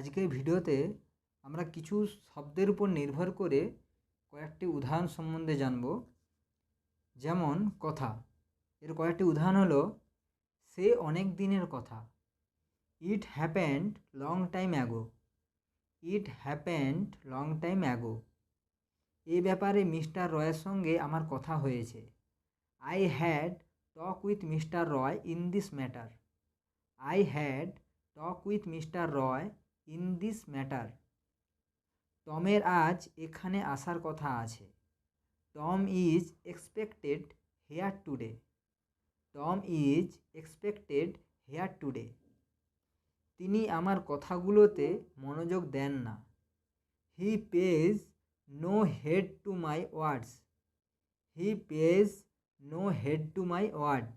আজকের ভিডিওতে আমরা কিছু শব্দের উপর নির্ভর করে কয়েকটি উদাহরণ সম্বন্ধে জানব। যেমন কথা, এর কয়েকটি উদাহরণ হলো সে অনেক দিনের কথা, it happened long time ago, it happened long time ago. এই ব্যাপারে মিস্টার রয়ের সঙ্গে আমার কথা হয়েছে, I had talk with mister Roy in this matter, I had talk with mister Roy in this matter. টমের আজ এখানে আসার কথা আছে, Tom is expected here today, Tom is expected here today. তিনি আমার কথাগুলোতে মনোযোগ দেন না, he pays no heed to my words, he pays no heed to my word.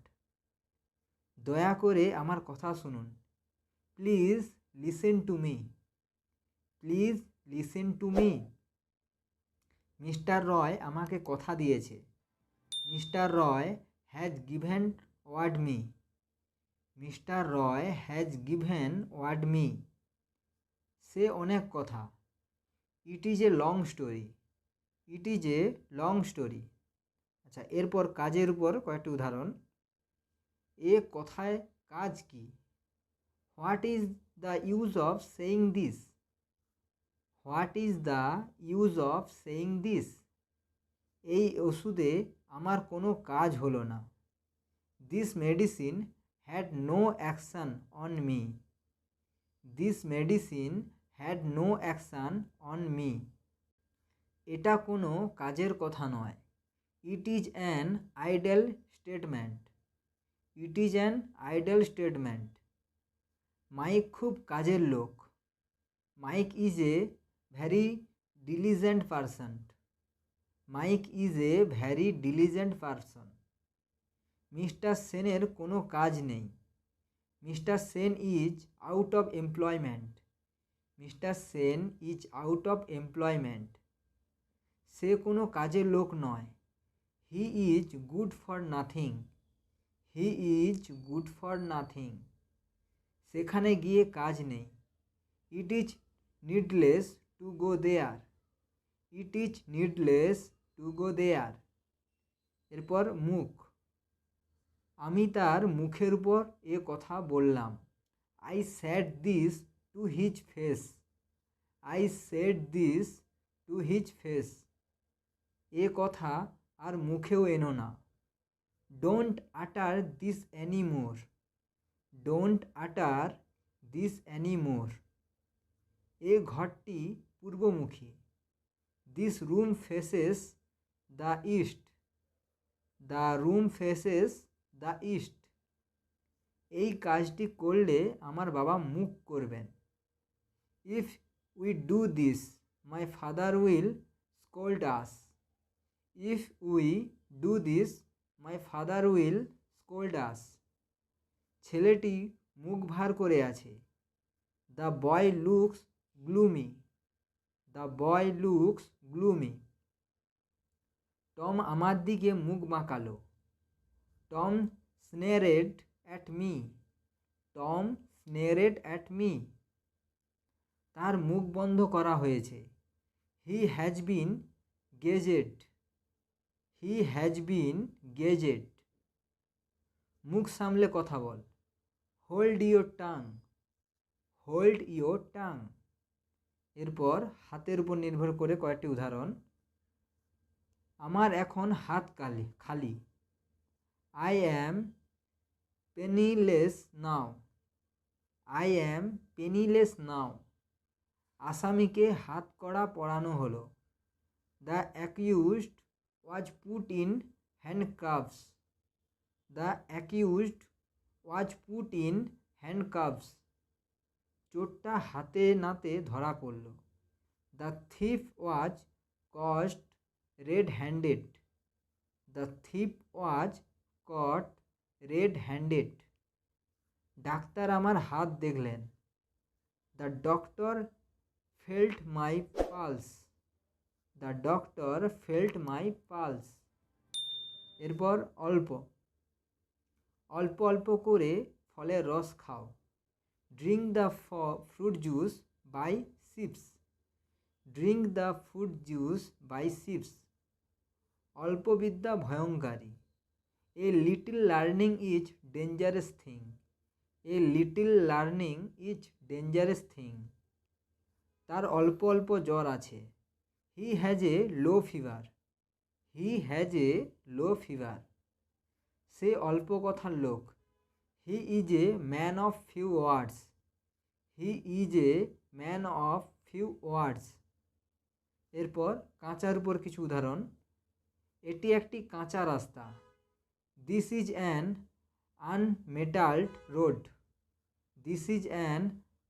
দয়া করে আমার কথা শুনুন, please listen to me, please listen to me. Mister Roy আমাকে কথা দিয়েছে, mister Roy has given word me, mister Roy has given word me. সে অনেক কথা, it is a long story, it is a long story. আচ্ছা, এরপর কাজের উপর কয়েকটি উদাহরণ। এ কথায় কাজ কি, what is the use of saying this, what is the use of saying this. এই ওষুধে আমার কোনো কাজ হলো না, this medicine had no action on me, this medicine had no action on me. এটা কোনো কাজের কথা নয়, it is an idle statement, it is an idle statement. Mike খুব কাজের লোক, Mike is a very diligent person, Mike is a very diligent person. Mister সেনের কোনো কাজ নেই, mister Sen is out of employment, mister Sen is out of employment. সে কোনো কাজের লোক নয়, he is good for nothing, he is good for nothing. সেখানে গিয়ে কাজ নেই, it is needless to go there, it is needless to go there. এরপর মুখ, আমি তার মুখের উপর এ কথা বললাম, I said this to his face, I said this to his face. এ কথা আর মুখেও এনো না, don't utter this anymore, don't utter this anymore. এ ঘরটি পূর্বমুখী, this room faces the east, the room faces the east. এই কাজটি করলে আমার বাবা মুখ করবেন, if we do this my father will scold us, if we do this my father will scold us. ছেলেটি মুখ ভার করে আছে, the boy looks gloomy, the boy looks gloomy. Tom আমার দিকে মুখ বাঁকালো, Tom sneered at me, Tom sneered at me. তার মুখ বন্ধ করা হয়েছে, he has been গেজেড, he has been গেজেড। মুখ সামলে কথা বল, hold your tongue, hold your tongue. এরপর হাতের উপর নির্ভর করে কয়েকটি উদাহরণ। আমার এখন হাত খালি, I am penniless now, I am penniless now. আসামিকে হাত কড়া পরানো হলো, the accused was put in handcuffs, the accused was put in handcuffs. চোরটা হাতে নাতে ধরা পড়ল, the thief was caught red handed, the thief was caught red handed. ডাক্তার আমার হাত দেখলেন, the doctor felt my pulse, the doctor felt my pulse. এরপর অল্প, অল্প অল্প করে ফলের রস খাও, drink the fruit juice by ships. Drink the fruit juice by ships. অল্প বিদ্যা ভয়ঙ্করী। A little learning is dangerous thing. A little learning is dangerous thing. তার অল্প অল্প জ্বর আছে। He has a low fever. He has a low fever. সে অল্প কথার লোক। He is a man of few words. He is a man of few words. এরপর কাঁচার উপর কিছু উদাহরণ। এটি একটি কাঁচা রাস্তা। This is an unmetalled road. This is an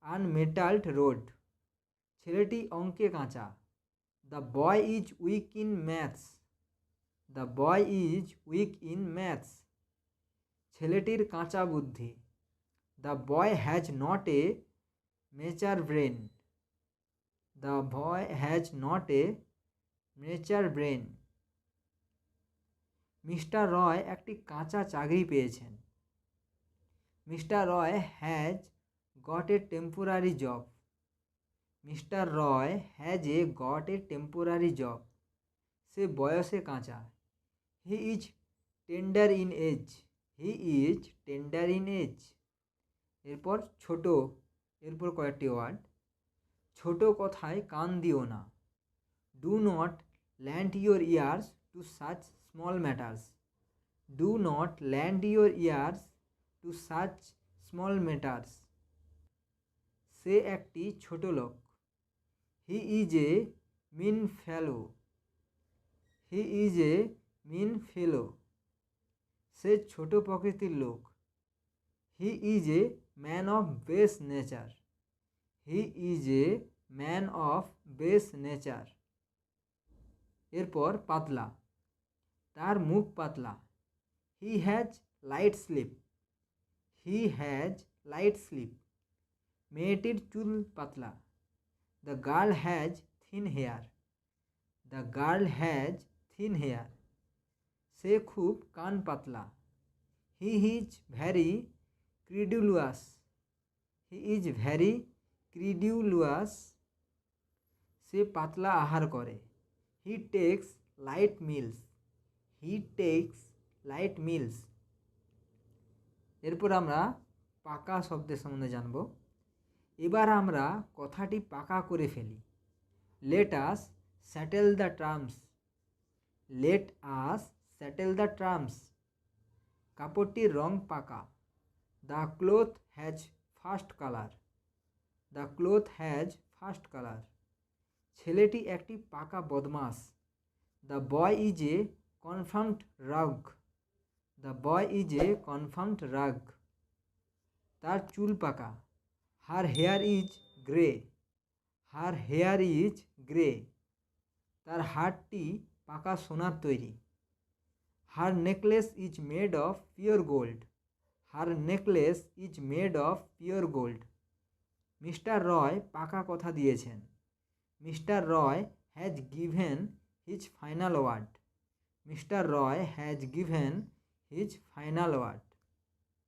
unmetalled road. ছেলেটি অঙ্কে কাঁচা। The boy is weak in maths. The boy is weak in maths. ছেলেটির কাঁচা বুদ্ধি। The boy has not a mature brain. The boy has not a mature brain. Mister Roy একটি কাঁচা চাকরি পেয়েছেন। Mister Roy has got a temporary job. Mister Roy has a got a temporary job. সে বয়সে কাঁচা। He is tender in age. He is tender in age. এরপর ছোট, এরপর কয়েকটি ওয়ার্ড। ছোট কথায় কান দিও না। Do not land your ears to such small matters. Do not land your ears to such small matters. সে একটি ছোট লোক। He is A mean fellow. He is এ মিন ফেলো। সে ছোট প্রকৃতির লোক। He is a man of base nature. He is a man of base nature. এরপর পাতলা। তার মুখ পাতলা। He has light sleep. He has light sleep. মেয়েটির চুল পাতলা। The girl has thin hair. The girl has thin hair. সে খুব কান পাতলা। He is very credulous. He is very credulous. সে পাতলা আহার করে। He takes light meals. He takes light meals. এরপর আমরা পাকা শব্দের সম্বন্ধে জানব। এবার আমরা কথাটি পাকা করে ফেলি। Let us settle the terms. Let us settle the terms. কাপড়টির রং পাকা। The cloth has first colour. The cloth has first colour. ছেলেটি একটি পাকা বদমাস। The boy is a confirmed rogue. The boy is a confirmed rogue. তার চুল পাকা। Her hair is grey. Her hair is grey. তার হারটি পাকা সোনার তৈরি। Her necklace is made of pure gold. Her necklace is made of pure gold. Mister Roy পাকা কথা দিয়েছেন। Mister Roy has given his final word. Mister Roy has given his final word.